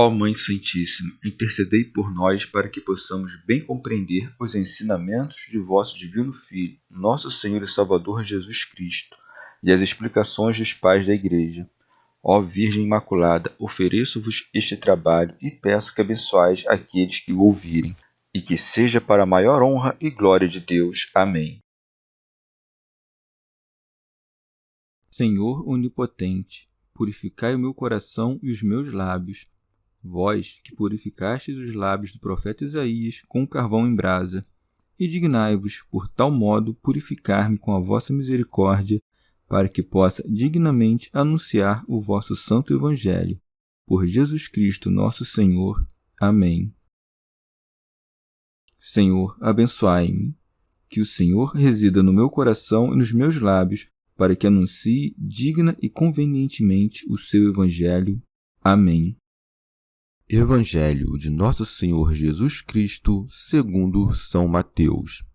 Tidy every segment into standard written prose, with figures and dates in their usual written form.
Ó Mãe Santíssima, intercedei por nós para que possamos bem compreender os ensinamentos de vosso Divino Filho, nosso Senhor e Salvador Jesus Cristo, e as explicações dos pais da Igreja. Ó Virgem Imaculada, ofereço-vos este trabalho e peço que abençoais aqueles que o ouvirem, e que seja para a maior honra e glória de Deus. Amém. Senhor onipotente, purificai o meu coração e os meus lábios. Vós, que purificastes os lábios do profeta Isaías com carvão em brasa, e dignai-vos, por tal modo, purificar-me com a vossa misericórdia, para que possa dignamente anunciar o vosso santo Evangelho. Por Jesus Cristo, nosso Senhor. Amém. Senhor, abençoai-me. Que o Senhor resida no meu coração e nos meus lábios, para que anuncie digna e convenientemente o seu Evangelho. Amém. Evangelho de Nosso Senhor Jesus Cristo, segundo São Mateus.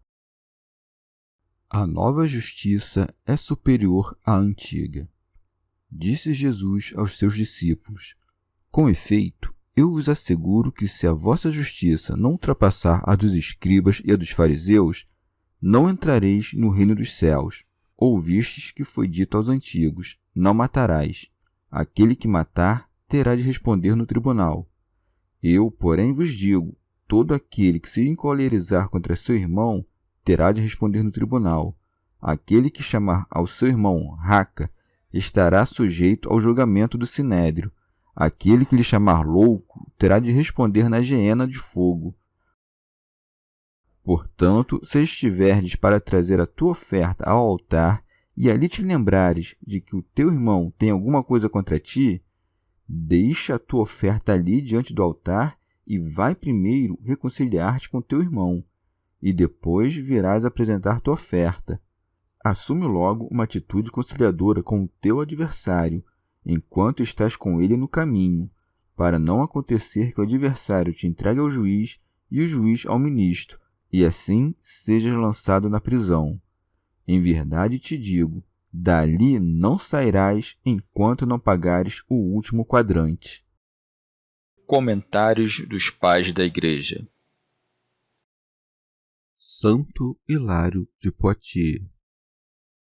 A nova justiça é superior à antiga. Disse Jesus aos seus discípulos: com efeito, eu vos asseguro que se a vossa justiça não ultrapassar a dos escribas e a dos fariseus, não entrareis no reino dos céus. Ouvistes que foi dito aos antigos: não matarás. Aquele que matar terá de responder no tribunal. Eu, porém, vos digo, todo aquele que se encolerizar contra seu irmão terá de responder no tribunal. Aquele que chamar ao seu irmão raca estará sujeito ao julgamento do sinédrio. Aquele que lhe chamar louco terá de responder na geena de fogo. Portanto, se estiverdes para trazer a tua oferta ao altar e ali te lembrares de que o teu irmão tem alguma coisa contra ti, deixa a tua oferta ali diante do altar e vai primeiro reconciliar-te com teu irmão, e depois virás apresentar tua oferta. Assume logo uma atitude conciliadora com o teu adversário, enquanto estás com ele no caminho, para não acontecer que o adversário te entregue ao juiz e o juiz ao ministro, e assim sejas lançado na prisão. Em verdade te digo, dali não sairás enquanto não pagares o último quadrante. Comentários dos Pais da Igreja. Santo Hilário de Poitiers.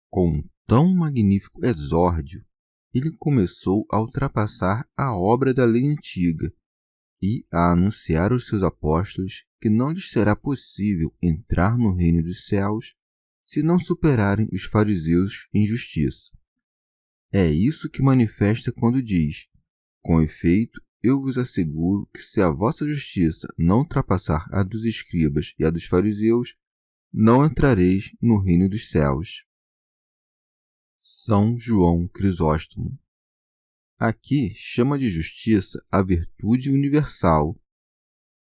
Com tão magnífico exórdio, ele começou a ultrapassar a obra da lei antiga e a anunciar aos seus apóstolos que não lhes será possível entrar no reino dos céus se não superarem os fariseus em justiça. É isso que manifesta quando diz: com efeito, eu vos asseguro que se a vossa justiça não ultrapassar a dos escribas e a dos fariseus, não entrareis no reino dos céus. São João Crisóstomo. Aqui chama de justiça a virtude universal,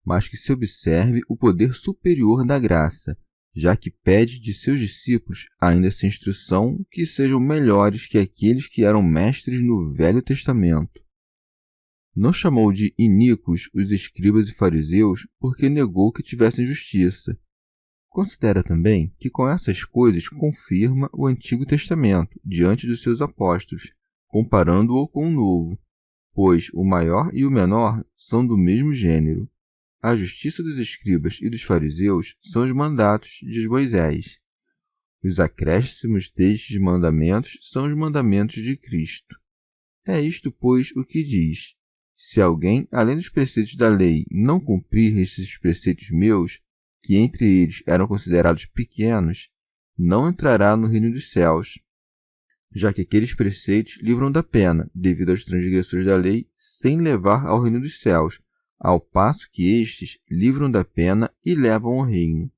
mas que se observe o poder superior da graça, já que pede de seus discípulos ainda essa instrução que sejam melhores que aqueles que eram mestres no Velho Testamento. Não chamou de iníquos os escribas e fariseus porque negou que tivessem justiça. Considera também que com essas coisas confirma o Antigo Testamento diante dos seus apóstolos, comparando-o com o Novo, pois o maior e o menor são do mesmo gênero. A justiça dos escribas e dos fariseus são os mandatos de Moisés. Os acréscimos destes mandamentos são os mandamentos de Cristo. É isto, pois, o que diz: se alguém, além dos preceitos da lei, não cumprir esses preceitos meus, que entre eles eram considerados pequenos, não entrará no reino dos céus. Já que aqueles preceitos livram da pena, devido aos transgressores da lei, sem levar ao reino dos céus, ao passo que estes livram da pena e levam ao reino.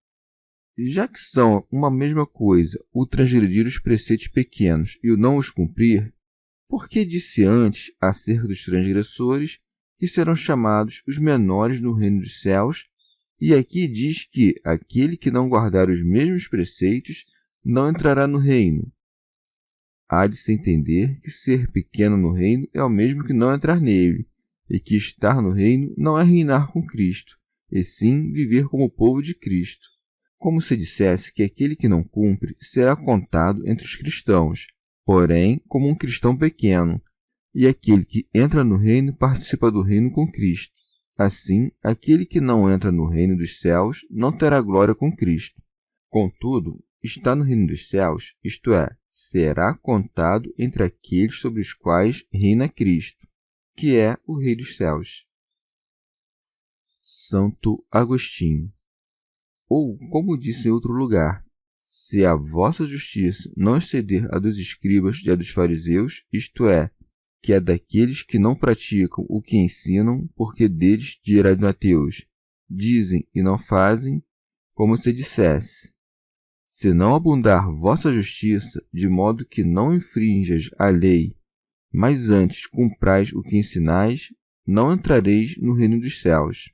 Já que são uma mesma coisa o transgredir os preceitos pequenos e o não os cumprir, por que disse antes, acerca dos transgressores, que serão chamados os menores no reino dos céus, e aqui diz que aquele que não guardar os mesmos preceitos não entrará no reino? Há de se entender que ser pequeno no reino é o mesmo que não entrar nele, e que estar no reino não é reinar com Cristo, e sim viver como povo de Cristo. Como se dissesse que aquele que não cumpre será contado entre os cristãos, porém como um cristão pequeno, e aquele que entra no reino participa do reino com Cristo. Assim, aquele que não entra no reino dos céus não terá glória com Cristo. Contudo, está no reino dos céus, isto é, será contado entre aqueles sobre os quais reina Cristo, que é o Rei dos céus. Santo Agostinho. Ou, como disse em outro lugar, se a vossa justiça não exceder a dos escribas e a dos fariseus, isto é, que é daqueles que não praticam o que ensinam, porque deles dirão ateus, dizem e não fazem, como se dissesse: se não abundar vossa justiça, de modo que não infrinjas a lei, mas antes cumprais o que ensinais, não entrareis no reino dos céus.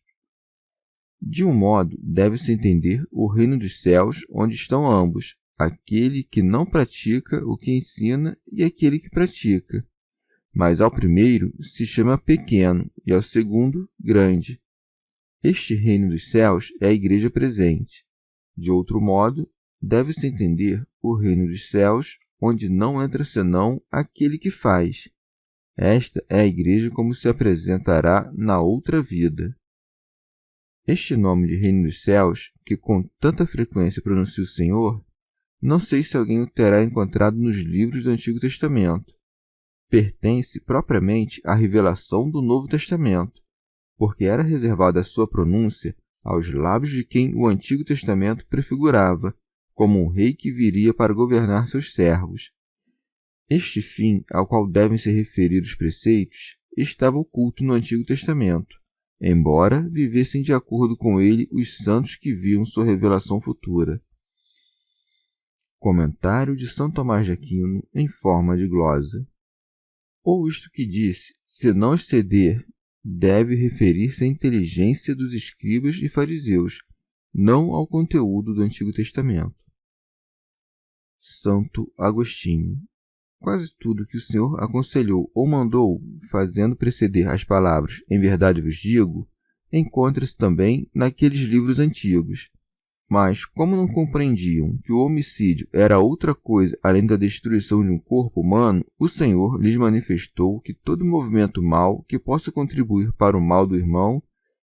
De um modo, deve-se entender o reino dos céus, onde estão ambos, aquele que não pratica o que ensina e aquele que pratica. Mas ao primeiro se chama pequeno e ao segundo, grande. Este reino dos céus é a igreja presente. De outro modo, deve-se entender o reino dos céus, onde não entra senão aquele que faz. Esta é a igreja como se apresentará na outra vida. Este nome de reino dos céus, que com tanta frequência pronuncia o Senhor, não sei se alguém o terá encontrado nos livros do Antigo Testamento. Pertence propriamente à revelação do Novo Testamento, porque era reservada a sua pronúncia aos lábios de quem o Antigo Testamento prefigurava, como um rei que viria para governar seus servos. Este fim ao qual devem se referir os preceitos estava oculto no Antigo Testamento, embora vivessem de acordo com ele os santos que viam sua revelação futura. Comentário de São Tomás de Aquino em forma de glosa. Ou isto que disse, se não exceder, deve referir-se à inteligência dos escribas e fariseus, não ao conteúdo do Antigo Testamento. Santo Agostinho. Quase tudo que o Senhor aconselhou ou mandou, fazendo preceder as palavras "em verdade vos digo", encontra-se também naqueles livros antigos. Mas, como não compreendiam que o homicídio era outra coisa além da destruição de um corpo humano, o Senhor lhes manifestou que todo movimento mau que possa contribuir para o mal do irmão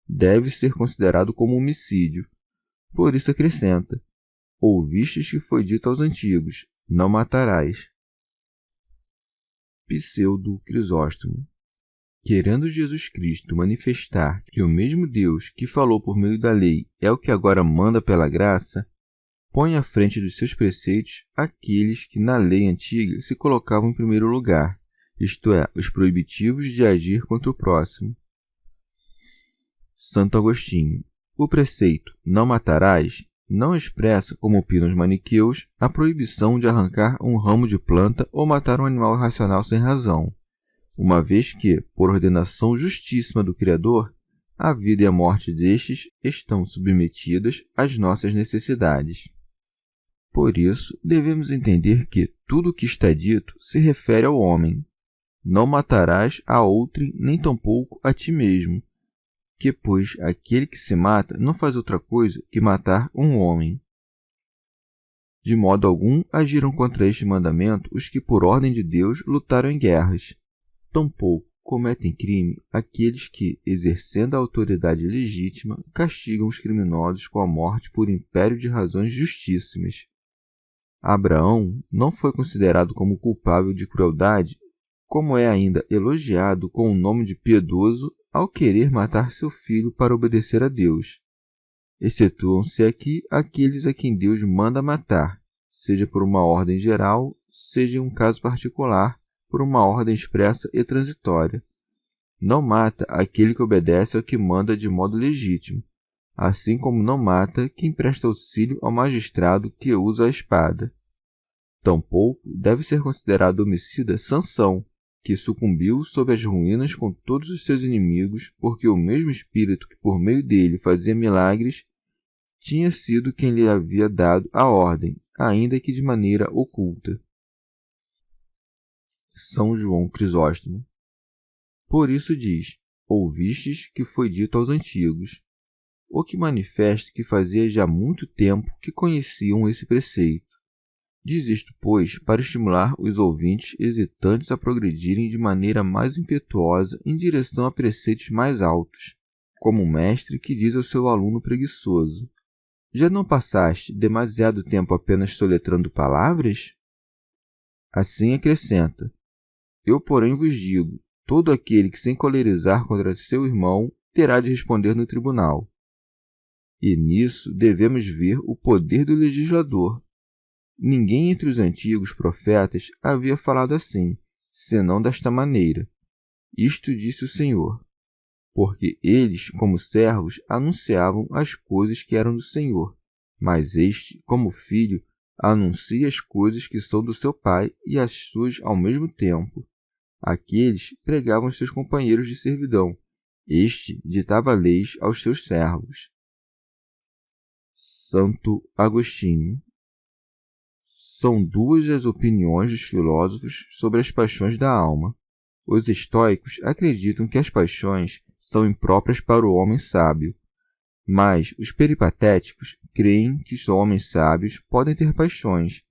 deve ser considerado como homicídio. Por isso acrescenta: ouvistes que foi dito aos antigos, não matarás. Pseudo Crisóstomo. Querendo Jesus Cristo manifestar que o mesmo Deus que falou por meio da lei é o que agora manda pela graça, põe à frente dos seus preceitos aqueles que na lei antiga se colocavam em primeiro lugar, isto é, os proibitivos de agir contra o próximo. Santo Agostinho. O preceito "não matarás" não expressa, como opinam os maniqueus, a proibição de arrancar um ramo de planta ou matar um animal irracional sem razão, uma vez que, por ordenação justíssima do Criador, a vida e a morte destes estão submetidas às nossas necessidades. Por isso, devemos entender que tudo o que está dito se refere ao homem. Não matarás a outrem, nem tampouco a ti mesmo, que, pois, aquele que se mata não faz outra coisa que matar um homem. De modo algum agiram contra este mandamento os que, por ordem de Deus, lutaram em guerras. Tampouco cometem crime aqueles que, exercendo a autoridade legítima, castigam os criminosos com a morte por império de razões justíssimas. Abraão não foi considerado como culpável de crueldade, como é ainda elogiado com o nome de piedoso ao querer matar seu filho para obedecer a Deus. Excetuam-se aqui aqueles a quem Deus manda matar, seja por uma ordem geral, seja em um caso particular, por uma ordem expressa e transitória. Não mata aquele que obedece ao que manda de modo legítimo, assim como não mata quem presta auxílio ao magistrado que usa a espada. Tampouco deve ser considerado homicida Sansão, que sucumbiu sob as ruínas com todos os seus inimigos, porque o mesmo Espírito que por meio dele fazia milagres tinha sido quem lhe havia dado a ordem, ainda que de maneira oculta. São João Crisóstomo. Por isso diz: ouvistes que foi dito aos antigos, o que manifesta que fazia já muito tempo que conheciam esse preceito. Diz isto, pois, para estimular os ouvintes hesitantes a progredirem de maneira mais impetuosa em direção a preceitos mais altos, como um mestre que diz ao seu aluno preguiçoso: já não passaste demasiado tempo apenas soletrando palavras? Assim acrescenta: eu, porém, vos digo, todo aquele que se encolerizar contra seu irmão terá de responder no tribunal. E nisso devemos ver o poder do legislador. Ninguém entre os antigos profetas havia falado assim, senão desta maneira: isto disse o Senhor. Porque eles, como servos, anunciavam as coisas que eram do Senhor, mas este, como filho, anuncia as coisas que são do seu pai e as suas ao mesmo tempo. Aqueles pregavam aos seus companheiros de servidão. Este ditava leis aos seus servos. Santo Agostinho. São duas as opiniões dos filósofos sobre as paixões da alma. Os estoicos acreditam que as paixões são impróprias para o homem sábio, mas os peripatéticos creem que só homens sábios podem ter paixões,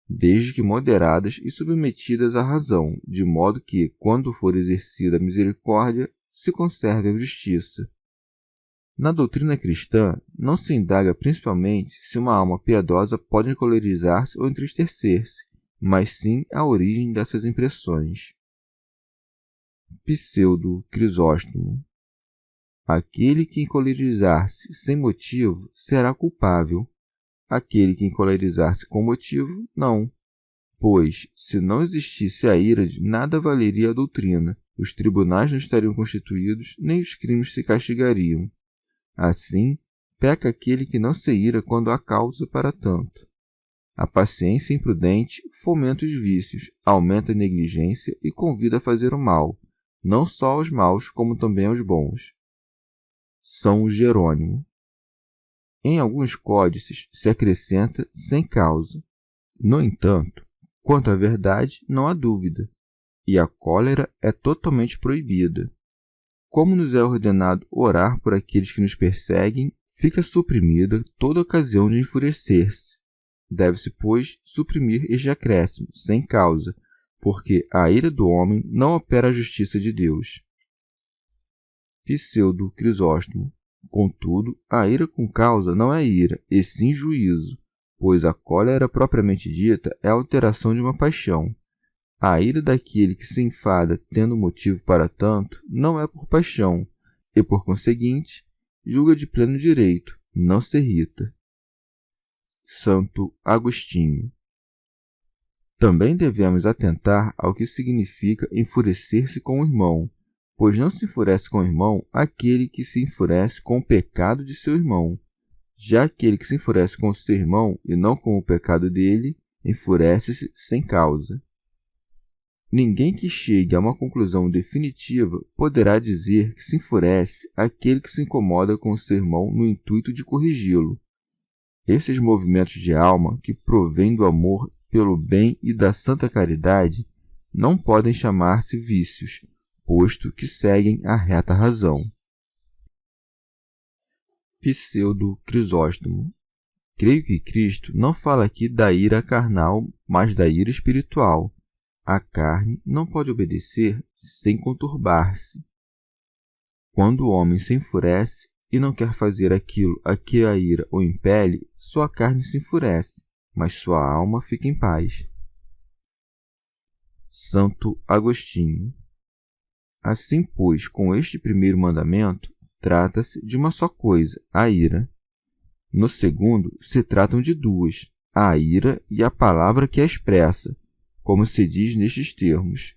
desde que moderadas e submetidas à razão, de modo que, quando for exercida a misericórdia, se conserve a justiça. Na doutrina cristã, não se indaga principalmente se uma alma piedosa pode encolerizar-se ou entristecer-se, mas sim a origem dessas impressões. Pseudo Crisóstomo. Aquele que encolerizar-se sem motivo será culpável. Aquele que encolerizar-se com motivo, não. Pois, se não existisse a ira, nada valeria a doutrina, os tribunais não estariam constituídos, nem os crimes se castigariam. Assim, peca aquele que não se ira quando há causa para tanto. A paciência imprudente fomenta os vícios, aumenta a negligência e convida a fazer o mal, não só aos maus, como também aos bons. São Jerônimo. Em alguns códices se acrescenta sem causa. No entanto, quanto à verdade, não há dúvida, e a cólera é totalmente proibida. Como nos é ordenado orar por aqueles que nos perseguem, fica suprimida toda ocasião de enfurecer-se. Deve-se, pois, suprimir este acréscimo, sem causa, porque a ira do homem não opera a justiça de Deus. Pseudo Crisóstomo. Contudo, a ira com causa não é ira, e sim juízo, pois a cólera propriamente dita é a alteração de uma paixão. A ira daquele que se enfada tendo motivo para tanto não é por paixão, e, por conseguinte, julga de pleno direito, não se irrita. Santo Agostinho. Também devemos atentar ao que significa enfurecer-se com o irmão, pois não se enfurece com o irmão aquele que se enfurece com o pecado de seu irmão. Já aquele que se enfurece com o seu irmão e não com o pecado dele, enfurece-se sem causa. Ninguém que chegue a uma conclusão definitiva poderá dizer que se enfurece aquele que se incomoda com o seu irmão no intuito de corrigi-lo. Esses movimentos de alma que provêm do amor pelo bem e da santa caridade não podem chamar-se vícios, posto que seguem a reta razão. Pseudo Crisóstomo. Creio que Cristo não fala aqui da ira carnal, mas da ira espiritual. A carne não pode obedecer sem conturbar-se. Quando o homem se enfurece e não quer fazer aquilo a que a ira o impele, sua carne se enfurece, mas sua alma fica em paz. Santo Agostinho. Assim, pois, com este primeiro mandamento, trata-se de uma só coisa, a ira. No segundo, se tratam de duas, a ira e a palavra que a expressa, como se diz nestes termos: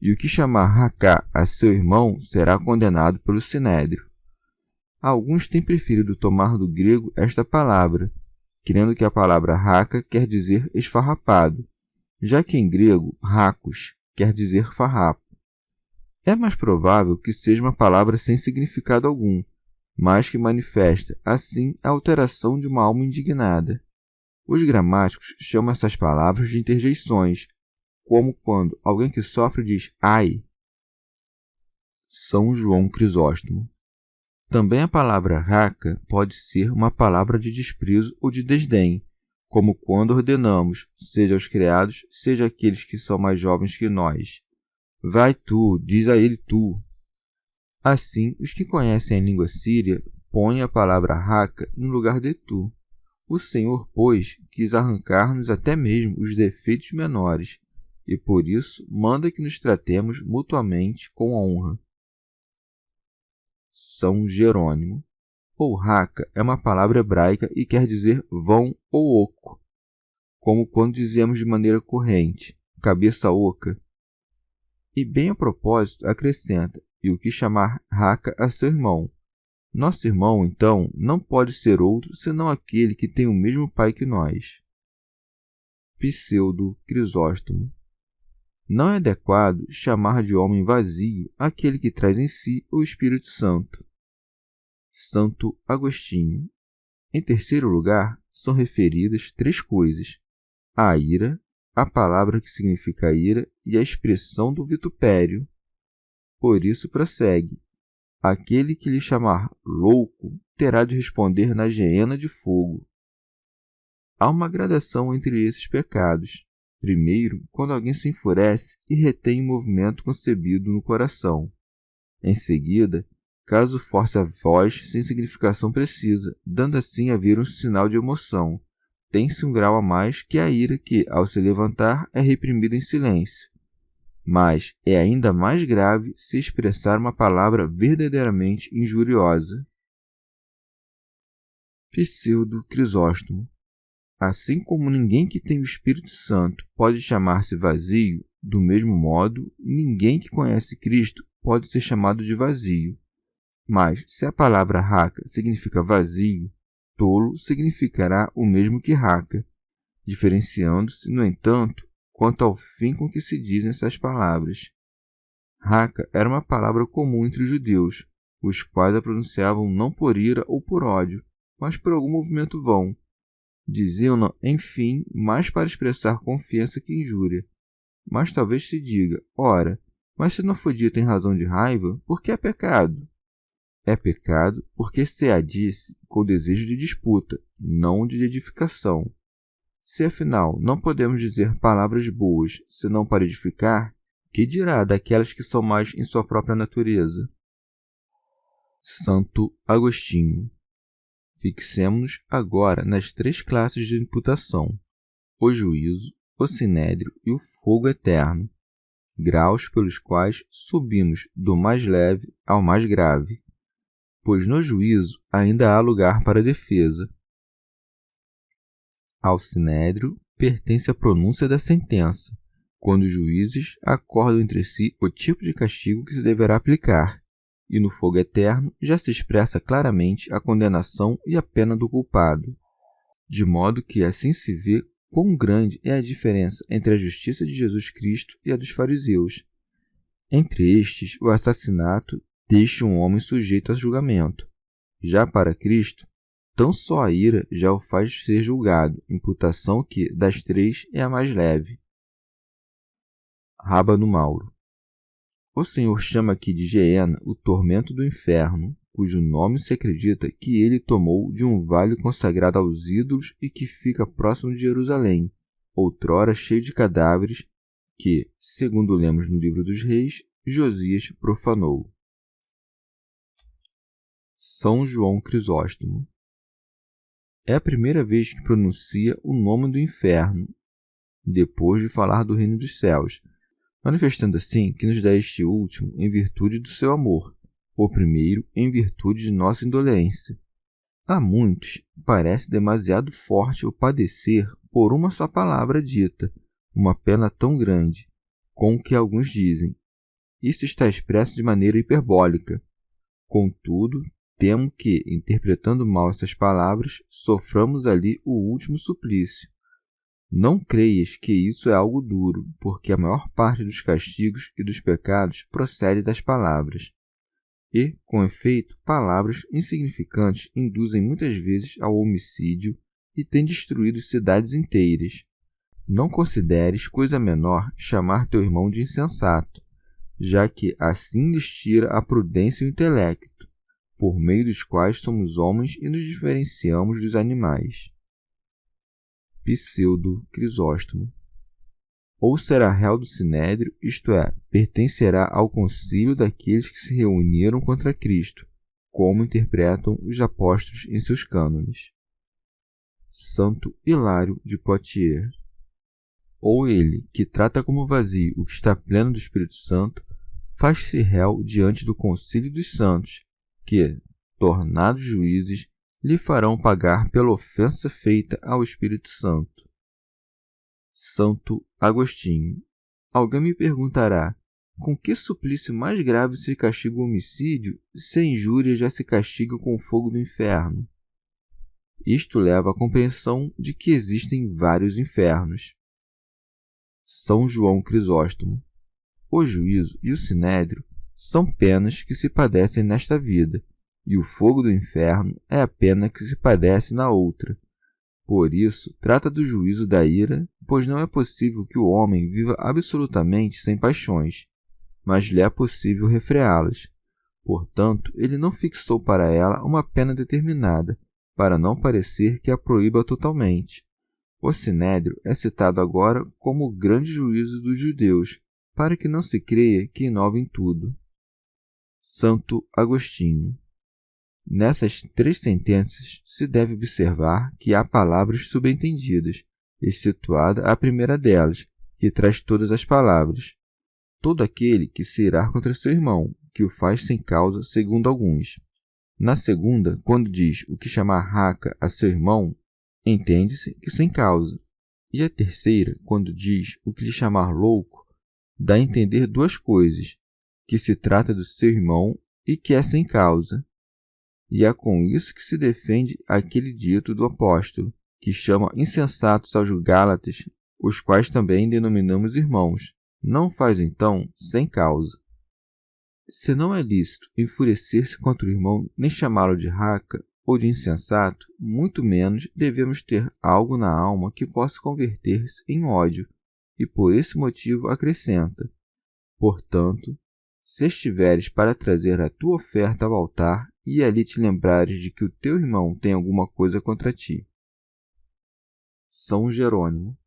e o que chamar racá a seu irmão será condenado pelo sinédrio. Alguns têm preferido tomar do grego esta palavra, crendo que a palavra raca quer dizer esfarrapado, já que em grego racos quer dizer farrapo. É mais provável que seja uma palavra sem significado algum, mas que manifesta, assim, a alteração de uma alma indignada. Os gramáticos chamam essas palavras de interjeições, como quando alguém que sofre diz ai. São João Crisóstomo. Também a palavra raca pode ser uma palavra de desprezo ou de desdém, como quando ordenamos, seja aos criados, seja àqueles que são mais jovens que nós. Vai tu, diz a ele tu. Assim, os que conhecem a língua síria põem a palavra raca em lugar de tu. O Senhor, pois, quis arrancar-nos até mesmo os defeitos menores, e por isso manda que nos tratemos mutuamente com honra. São Jerônimo. Ou raca é uma palavra hebraica e quer dizer vão ou oco, como quando dizemos de maneira corrente, cabeça oca. E bem a propósito acrescenta, e o que chamar raca a seu irmão. Nosso irmão, então, não pode ser outro senão aquele que tem o mesmo pai que nós. Pseudo Crisóstomo. Não é adequado chamar de homem vazio aquele que traz em si o Espírito Santo. Santo Agostinho. Em terceiro lugar, são referidas 3 coisas: a ira, a palavra que significa ira e a expressão do vitupério. Por isso prossegue: aquele que lhe chamar louco terá de responder na geena de fogo. Há uma gradação entre esses pecados. Primeiro, quando alguém se enfurece e retém o movimento concebido no coração. Em seguida, caso force a voz sem significação precisa, dando assim a vir um sinal de emoção. Tem-se um grau a mais que a ira que, ao se levantar, é reprimida em silêncio. Mas é ainda mais grave se expressar uma palavra verdadeiramente injuriosa. Pseudo Crisóstomo. Assim como ninguém que tem o Espírito Santo pode chamar-se vazio, do mesmo modo, ninguém que conhece Cristo pode ser chamado de vazio. Mas, se a palavra raca significa vazio, tolo significará o mesmo que raca, diferenciando-se, no entanto, quanto ao fim com que se dizem essas palavras. Raca era uma palavra comum entre os judeus, os quais a pronunciavam não por ira ou por ódio, mas por algum movimento vão. Diziam-na, enfim, mais para expressar confiança que injúria. Mas talvez se diga, ora, mas se não foi dito em razão de raiva, por que é pecado? É pecado porque se a disse com desejo de disputa, não de edificação. Se afinal não podemos dizer palavras boas senão para edificar, que dirá daquelas que são mais em sua própria natureza? Santo Agostinho. Fixemo-nos agora nas 3 classes de imputação: o juízo, o sinédrio e o fogo eterno, graus pelos quais subimos do mais leve ao mais grave, pois no juízo ainda há lugar para defesa. Ao sinédrio pertence a pronúncia da sentença, quando os juízes acordam entre si o tipo de castigo que se deverá aplicar, e no fogo eterno já se expressa claramente a condenação e a pena do culpado, de modo que assim se vê quão grande é a diferença entre a justiça de Jesus Cristo e a dos fariseus. Entre estes, o assassinato deixa um homem sujeito a julgamento. Já para Cristo, tão só a ira já o faz ser julgado, imputação que, das 3, é a mais leve. Rábano Mauro. O Senhor chama aqui de Geena o tormento do inferno, cujo nome se acredita que ele tomou de um vale consagrado aos ídolos e que fica próximo de Jerusalém, outrora cheio de cadáveres, que, segundo lemos no livro dos Reis, Josias profanou. São João Crisóstomo. É a primeira vez que pronuncia o nome do inferno, depois de falar do reino dos céus, manifestando assim que nos dá este último em virtude do seu amor, o primeiro em virtude de nossa indolência. A muitos parece demasiado forte o padecer por uma só palavra dita, uma pena tão grande, com o que alguns dizem. Isso está expresso de maneira hiperbólica. Contudo, temo que, interpretando mal essas palavras, soframos ali o último suplício. Não creias que isso é algo duro, porque a maior parte dos castigos e dos pecados procede das palavras. E, com efeito, palavras insignificantes induzem muitas vezes ao homicídio e têm destruído cidades inteiras. Não consideres coisa menor chamar teu irmão de insensato, já que assim lhes tira a prudência e o intelecto, por meio dos quais somos homens e nos diferenciamos dos animais. Pseudo Crisóstomo. Ou será réu do Sinédrio, isto é, pertencerá ao concílio daqueles que se reuniram contra Cristo, como interpretam os apóstolos em seus cânones. Santo Hilário de Poitiers. Ou ele, que trata como vazio o que está pleno do Espírito Santo, faz-se réu diante do concílio dos santos, que, tornados juízes, lhe farão pagar pela ofensa feita ao Espírito Santo. Santo Agostinho. Alguém me perguntará, com que suplício mais grave se castiga o homicídio, se a injúria já se castiga com o fogo do inferno? Isto leva à compreensão de que existem vários infernos. São João Crisóstomo. O juízo e o sinédrio são penas que se padecem nesta vida, e o fogo do inferno é a pena que se padece na outra. Por isso, trata do juízo da ira, pois não é possível que o homem viva absolutamente sem paixões, mas lhe é possível refreá-las. Portanto, ele não fixou para ela uma pena determinada, para não parecer que a proíba totalmente. O sinédrio é citado agora como o grande juízo dos judeus, para que não se creia que inova em tudo. Santo Agostinho. Nessas 3 sentenças se deve observar que há palavras subentendidas, excetuada a primeira delas, que traz todas as palavras. Todo aquele que se irá contra seu irmão, que o faz sem causa, segundo alguns. Na segunda, quando diz o que chamar raca a seu irmão, entende-se que sem causa. E a terceira, quando diz o que lhe chamar louco, dá a entender 2 coisas, que se trata do seu irmão e que é sem causa. E é com isso que se defende aquele dito do apóstolo, que chama insensatos aos Gálatas, os quais também denominamos irmãos. Não faz então sem causa. Se não é lícito enfurecer-se contra o irmão, nem chamá-lo de raca ou de insensato, muito menos devemos ter algo na alma que possa converter-se em ódio, e por esse motivo acrescenta: portanto, se estiveres para trazer a tua oferta ao altar, e ali te lembrares de que o teu irmão tem alguma coisa contra ti. São Jerônimo.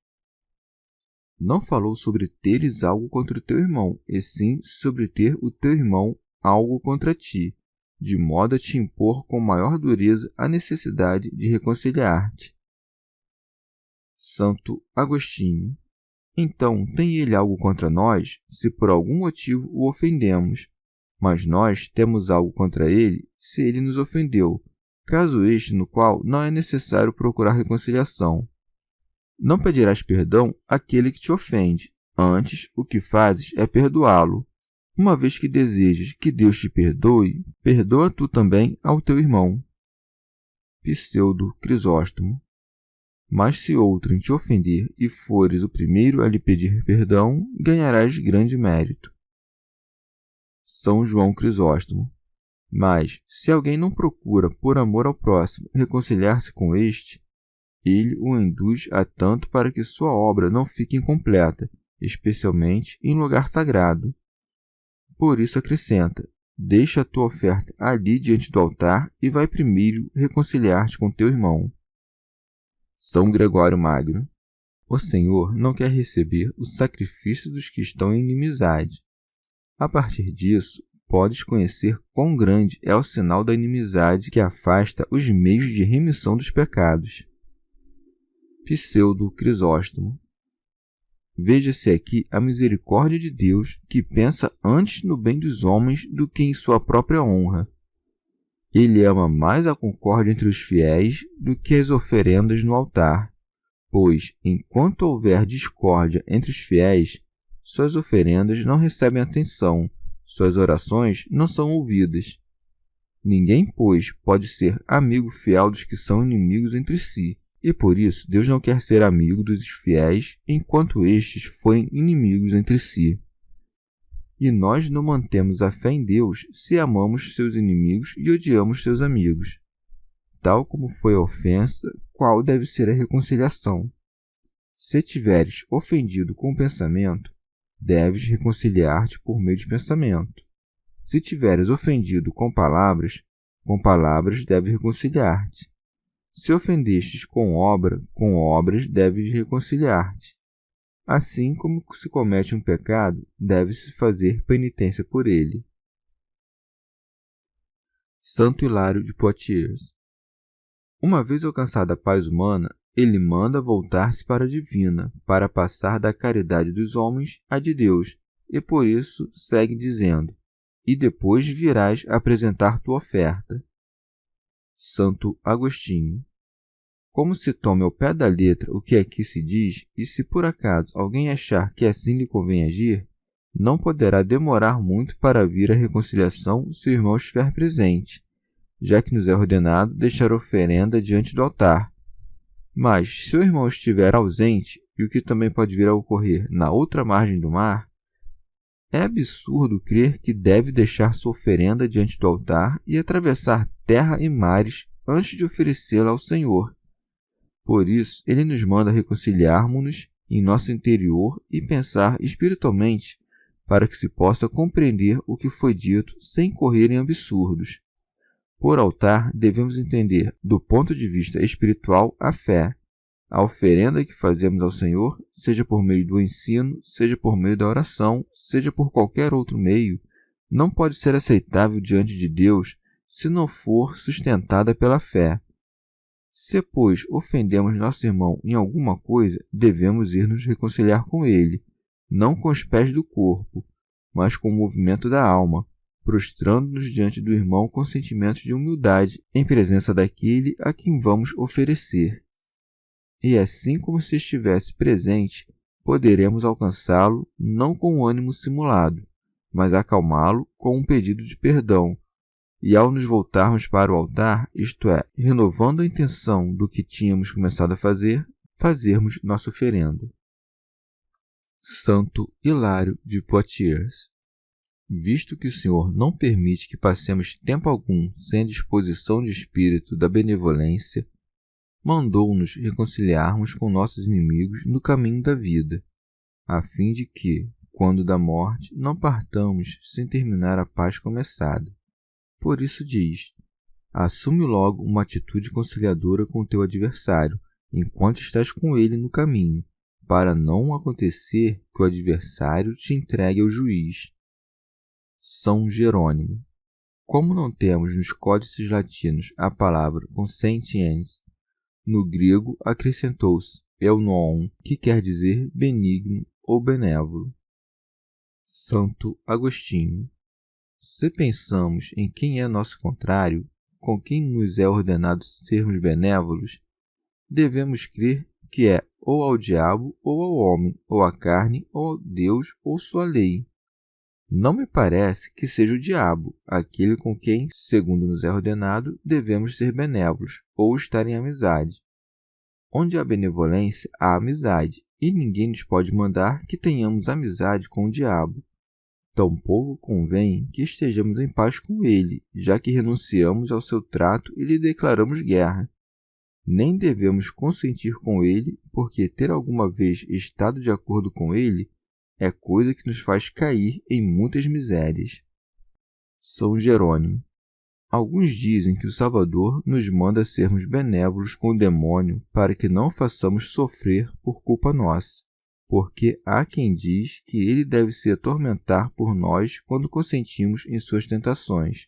Não falou sobre teres algo contra o teu irmão, e sim sobre ter o teu irmão algo contra ti, de modo a te impor com maior dureza a necessidade de reconciliar-te. Santo Agostinho. Então, tem ele algo contra nós, se por algum motivo o ofendemos, mas nós temos algo contra ele, se ele nos ofendeu, caso este no qual não é necessário procurar reconciliação. Não pedirás perdão àquele que te ofende, antes o que fazes é perdoá-lo. Uma vez que desejas que Deus te perdoe, perdoa tu também ao teu irmão. Pseudo Crisóstomo. Mas se outrem te ofender e fores o primeiro a lhe pedir perdão, ganharás grande mérito. São João Crisóstomo. Mas, se alguém não procura, por amor ao próximo, reconciliar-se com este, ele o induz a tanto para que sua obra não fique incompleta, especialmente em lugar sagrado. Por isso acrescenta: deixa a tua oferta ali diante do altar e vai primeiro reconciliar-te com teu irmão. São Gregório Magno. O Senhor não quer receber o sacrifício dos que estão em inimizade. A partir disso, podes conhecer quão grande é o sinal da inimizade que afasta os meios de remissão dos pecados. Pseudo Crisóstomo. Veja-se aqui a misericórdia de Deus, que pensa antes no bem dos homens do que em sua própria honra. Ele ama mais a concórdia entre os fiéis do que as oferendas no altar, pois, enquanto houver discórdia entre os fiéis, suas oferendas não recebem atenção, suas orações não são ouvidas. Ninguém, pois, pode ser amigo fiel dos que são inimigos entre si, e por isso Deus não quer ser amigo dos fiéis enquanto estes forem inimigos entre si. E nós não mantemos a fé em Deus se amamos seus inimigos e odiamos seus amigos. Tal como foi a ofensa, qual deve ser a reconciliação? Se tiveres ofendido com o pensamento, deves reconciliar-te por meio de pensamento. Se tiveres ofendido com palavras deves reconciliar-te. Se ofendestes com obras deves reconciliar-te. Assim como se comete um pecado, deve-se fazer penitência por ele. Santo Hilário de Poitiers. Uma vez alcançada a paz humana, ele manda voltar-se para a divina, para passar da caridade dos homens à de Deus, e por isso segue dizendo: e depois virás apresentar tua oferta. Santo Agostinho. Como se tome ao pé da letra o que aqui se diz, e se por acaso alguém achar que assim lhe convém agir, não poderá demorar muito para vir a reconciliação se o irmão estiver presente, já que nos é ordenado deixar oferenda diante do altar. Mas, se o irmão estiver ausente, e o que também pode vir a ocorrer na outra margem do mar, é absurdo crer que deve deixar sua oferenda diante do altar e atravessar terra e mares antes de oferecê-la ao Senhor. Por isso, ele nos manda reconciliarmos-nos em nosso interior e pensar espiritualmente para que se possa compreender o que foi dito sem correr em absurdos. Por altar, devemos entender, do ponto de vista espiritual, a fé. A oferenda que fazemos ao Senhor, seja por meio do ensino, seja por meio da oração, seja por qualquer outro meio, não pode ser aceitável diante de Deus se não for sustentada pela fé. Se, pois, ofendemos nosso irmão em alguma coisa, devemos ir nos reconciliar com ele, não com os pés do corpo, mas com o movimento da alma, prostrando-nos diante do irmão com sentimentos de humildade em presença daquele a quem vamos oferecer. E assim como se estivesse presente, poderemos alcançá-lo não com um ânimo simulado, mas acalmá-lo com um pedido de perdão, e ao nos voltarmos para o altar, isto é, renovando a intenção do que tínhamos começado a fazer, fazermos nossa oferenda. Santo Hilário de Poitiers. Visto que o Senhor não permite que passemos tempo algum sem a disposição de espírito da benevolência, mandou-nos reconciliarmos com nossos inimigos no caminho da vida, a fim de que, quando da morte, não partamos sem terminar a paz começada. Por isso diz: assume logo uma atitude conciliadora com o teu adversário, enquanto estás com ele no caminho, para não acontecer que o adversário te entregue ao juiz. São Jerônimo. Como não temos nos códices latinos a palavra consentiens, no grego acrescentou-se eunoon, que quer dizer benigno ou benévolo. Santo Agostinho. Se pensamos em quem é nosso contrário, com quem nos é ordenado sermos benévolos, devemos crer que é ou ao diabo ou ao homem, ou à carne, ou a Deus ou sua lei. Não me parece que seja o diabo, aquele com quem, segundo nos é ordenado, devemos ser benévolos, ou estar em amizade. Onde há benevolência, há amizade, e ninguém nos pode mandar que tenhamos amizade com o diabo. Tampouco convém que estejamos em paz com ele, já que renunciamos ao seu trato e lhe declaramos guerra. Nem devemos consentir com ele, porque ter alguma vez estado de acordo com ele é coisa que nos faz cair em muitas misérias. São Jerônimo. Alguns dizem que o Salvador nos manda sermos benévolos com o demônio para que não o façamos sofrer por culpa nossa, porque há quem diz que ele deve se atormentar por nós quando consentimos em suas tentações.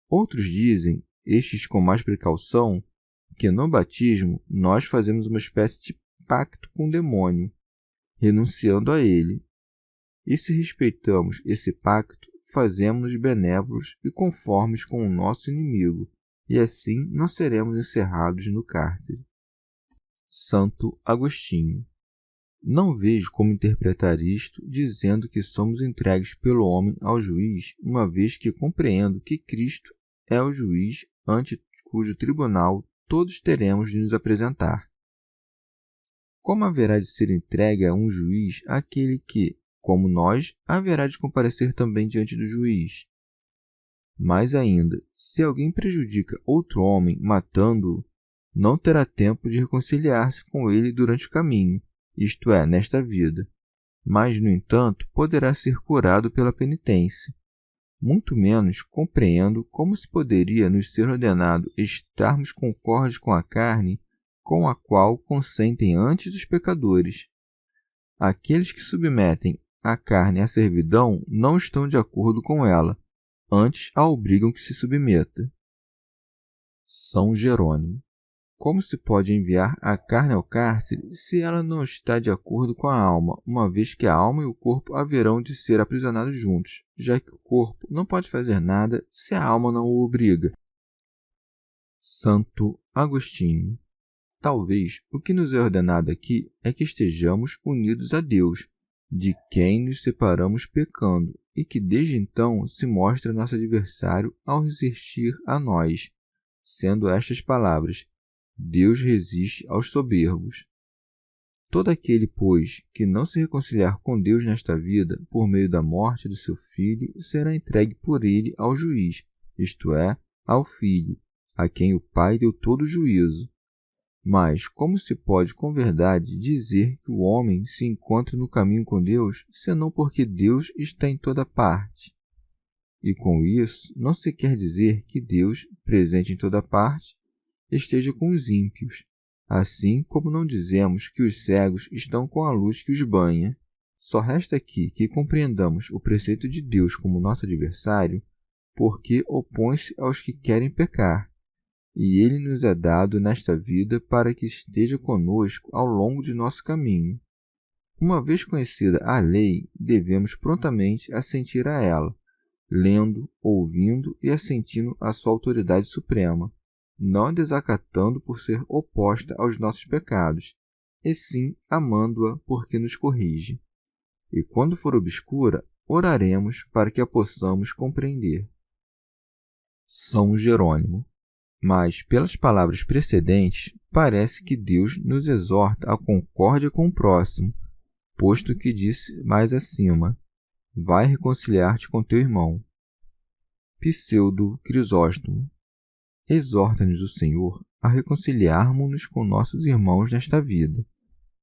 Outros dizem, estes com mais precaução, que no batismo nós fazemos uma espécie de pacto com o demônio, renunciando a ele. E se respeitamos esse pacto, fazemos-nos benévolos e conformes com o nosso inimigo, e assim não seremos encerrados no cárcere. Santo Agostinho. Não vejo como interpretar isto dizendo que somos entregues pelo homem ao juiz, uma vez que compreendo que Cristo é o juiz ante cujo tribunal todos teremos de nos apresentar. Como haverá de ser entregue a um juiz aquele que, como nós, haverá de comparecer também diante do juiz? Mais ainda, se alguém prejudica outro homem matando-o, não terá tempo de reconciliar-se com ele durante o caminho, isto é, nesta vida, mas, no entanto, poderá ser curado pela penitência. muito menos compreendo como se poderia nos ser ordenado estarmos concordes com a carne, com a qual consentem antes os pecadores. Aqueles que submetem a carne à servidão não estão de acordo com ela, antes a obrigam que se submeta. São Jerônimo. Como se pode enviar a carne ao cárcere se ela não está de acordo com a alma, uma vez que a alma e o corpo haverão de ser aprisionados juntos, já que o corpo não pode fazer nada se a alma não o obriga? Santo Agostinho. Talvez o que nos é ordenado aqui é que estejamos unidos a Deus, de quem nos separamos pecando, e que desde então se mostra nosso adversário ao resistir a nós, sendo estas palavras: Deus resiste aos soberbos. Todo aquele, pois, que não se reconciliar com Deus nesta vida, por meio da morte do seu filho, será entregue por ele ao juiz, isto é, ao filho, a quem o Pai deu todo o juízo. Mas como se pode com verdade dizer que o homem se encontra no caminho com Deus, senão porque Deus está em toda parte? E com isso não se quer dizer que Deus, presente em toda parte, esteja com os ímpios, assim como não dizemos que os cegos estão com a luz que os banha. Só resta aqui que compreendamos o preceito de Deus como nosso adversário, porque opõe-se aos que querem pecar, e ele nos é dado nesta vida para que esteja conosco ao longo de nosso caminho. Uma vez conhecida a lei, devemos prontamente assentir a ela, lendo, ouvindo e assentindo à sua autoridade suprema, não a desacatando por ser oposta aos nossos pecados, e sim amando-a porque nos corrige. E quando for obscura, oraremos para que a possamos compreender. São Jerônimo. Mas, pelas palavras precedentes, parece que Deus nos exorta à concórdia com o próximo, posto que disse mais acima: vai reconciliar-te com teu irmão. Pseudo Crisóstomo. Exorta-nos o Senhor a reconciliarmos-nos com nossos irmãos nesta vida,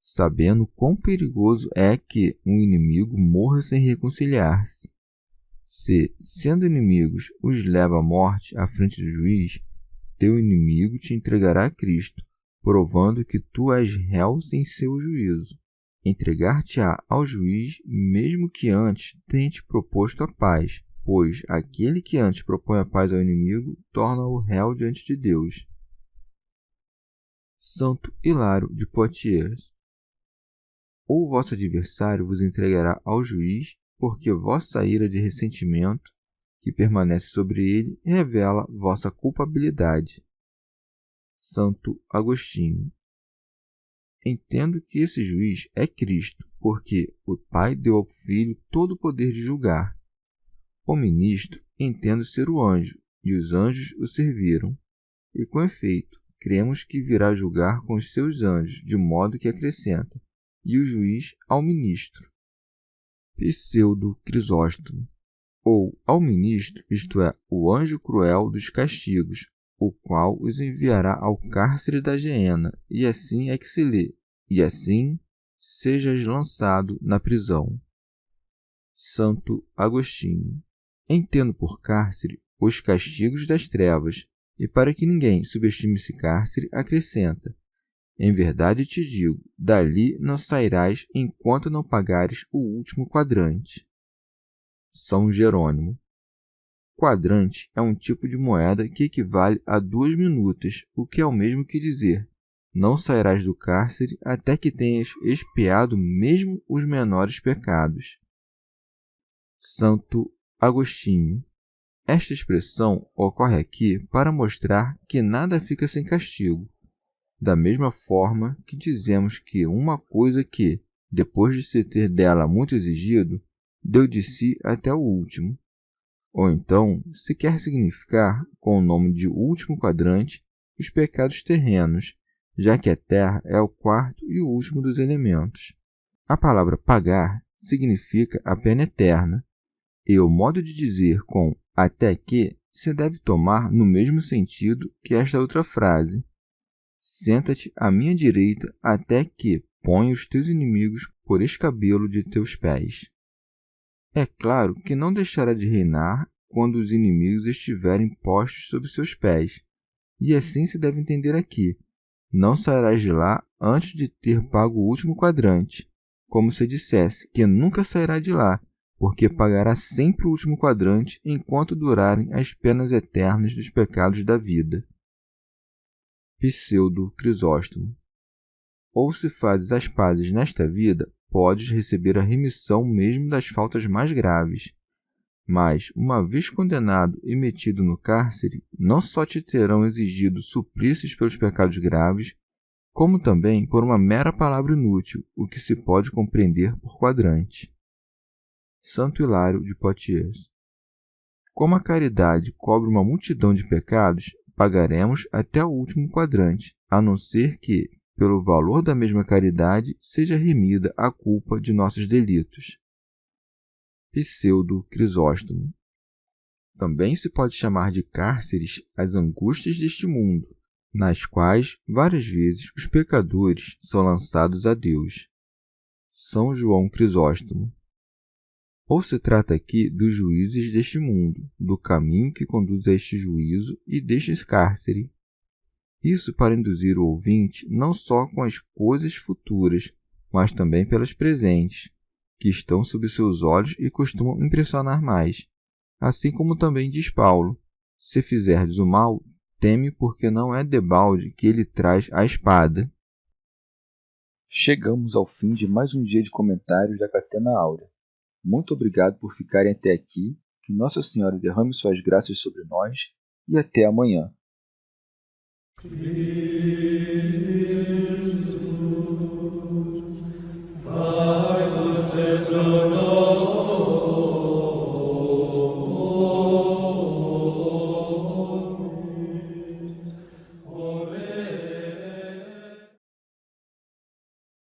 sabendo quão perigoso é que um inimigo morra sem reconciliar-se. Se, sendo inimigos, os leva à morte à frente do juiz, teu inimigo te entregará a Cristo, provando que tu és réu em seu juízo. Entregar-te-á ao juiz, mesmo que antes tenha te proposto a paz, pois aquele que antes propõe a paz ao inimigo torna-o réu diante de Deus. Santo Hilário de Poitiers. Ou vosso adversário vos entregará ao juiz, porque vossa ira de ressentimento, que permanece sobre ele, revela vossa culpabilidade. Santo Agostinho. Entendo que esse juiz é Cristo, porque o Pai deu ao Filho todo o poder de julgar. O ministro entendo ser o anjo, e os anjos o serviram. E com efeito, cremos que virá julgar com os seus anjos, de modo que acrescenta, e o juiz ao ministro. Pseudo Crisóstomo. Ou ao ministro, isto é, o anjo cruel dos castigos, o qual os enviará ao cárcere da geena, e assim é que se lê, e assim sejas lançado na prisão. Santo Agostinho. Entendo por cárcere os castigos das trevas, e para que ninguém subestime esse cárcere, acrescenta: em verdade te digo, dali não sairás enquanto não pagares o último quadrante. São Jerônimo. Quadrante é um tipo de moeda que equivale a 2 minutas, o que é o mesmo que dizer: não sairás do cárcere até que tenhas expiado mesmo os menores pecados. Santo Agostinho. Esta expressão ocorre aqui para mostrar que nada fica sem castigo, da mesma forma que dizemos que uma coisa que, depois de se ter dela muito exigido, deu de si até o último. Ou então, se quer significar, com o nome de último quadrante, os pecados terrenos, já que a terra é o quarto e o último dos elementos. A palavra pagar significa a pena eterna, e o modo de dizer com até que se deve tomar no mesmo sentido que esta outra frase: senta-te à minha direita até que ponha os teus inimigos por escabelo de teus pés. É claro que não deixará de reinar quando os inimigos estiverem postos sob seus pés. E assim se deve entender aqui: não sairás de lá antes de ter pago o último quadrante, como se dissesse que nunca sairá de lá, porque pagará sempre o último quadrante enquanto durarem as penas eternas dos pecados da vida. Pseudo Crisóstomo. Ou se fazes as pazes nesta vida, podes receber a remissão mesmo das faltas mais graves. Mas, uma vez condenado e metido no cárcere, não só te terão exigido suplícios pelos pecados graves, como também por uma mera palavra inútil, o que se pode compreender por quadrante. Santo Hilário de Poitiers. Como a caridade cobre uma multidão de pecados, pagaremos até o último quadrante, a não ser que, pelo valor da mesma caridade, seja remida a culpa de nossos delitos. Pseudo Crisóstomo. Também se pode chamar de cárceres as angústias deste mundo, nas quais, várias vezes, os pecadores são lançados a Deus. São João Crisóstomo. Ou se trata aqui dos juízes deste mundo, do caminho que conduz a este juízo e deste cárcere. Isso para induzir o ouvinte não só com as coisas futuras, mas também pelas presentes, que estão sob seus olhos e costumam impressionar mais. Assim como também diz Paulo: se fizerdes o mal, teme, porque não é debalde que ele traz a espada. Chegamos ao fim de mais um dia de comentários da Catena Áurea. Muito obrigado por ficarem até aqui, que Nossa Senhora derrame suas graças sobre nós e até amanhã.